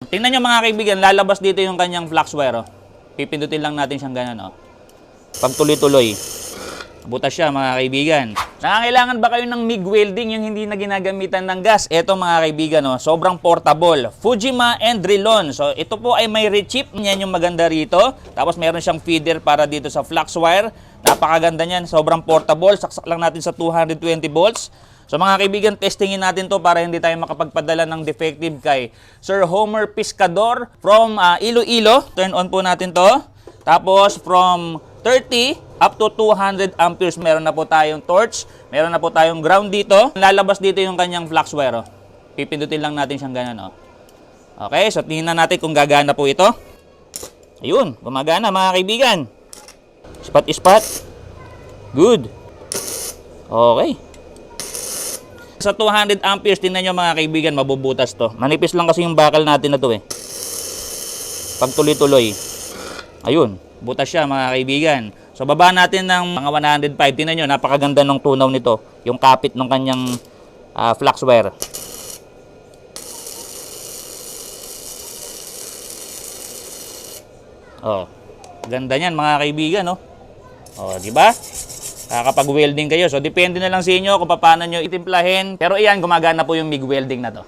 Tingnan nyo mga kaibigan, lalabas dito yung kanyang flux wire. Oh. Pipindutin lang natin siyang ganun. Oh. Pag tuloy-tuloy. Butas siya mga kaibigan. Nangangailangan ba kayo ng MIG welding yung hindi na ginagamitan ng gas? Ito mga kaibigan, oh, sobrang portable. Fujima and Drilon. So ito po ay may rechip. Yan yung maganda rito. Tapos meron siyang feeder para dito sa flux wire. Napakaganda niyan. Sobrang portable. Saksak lang natin sa 220 volts. So mga kaibigan, testingin natin to para hindi tayo makapagpadala ng defective kay Sir Homer Piscador from Iloilo. Turn on po natin to. Tapos from 30 up to 200 amperes meron na po tayong torch. Meron na po tayong ground dito. Lalabas dito yung kanyang flux wire. Oh. Pipindutin lang natin siyang ganun. Oh. Okay, so tingnan natin kung gagana po ito. Ayun, gumagana mga kaibigan. Ispat-ispat. Good. Okay. Sa 200 amperes, tingnan nyo mga kaibigan, mabubutas to. Manipis lang kasi yung bakal natin na to eh. Pag tuloy-tuloy. Ayun, butas siya mga kaibigan. So baba natin ng mga 105. Tingnan nyo, napakaganda ng tunaw nito. Yung kapit ng kanyang flux wire. Oh, ganda niyan mga kaibigan, no? Oh, di ba? Kapag welding kayo. So depende na lang sa inyo kung paano nyo itimplahin. Pero iyan, gumagana po yung MIG welding na to.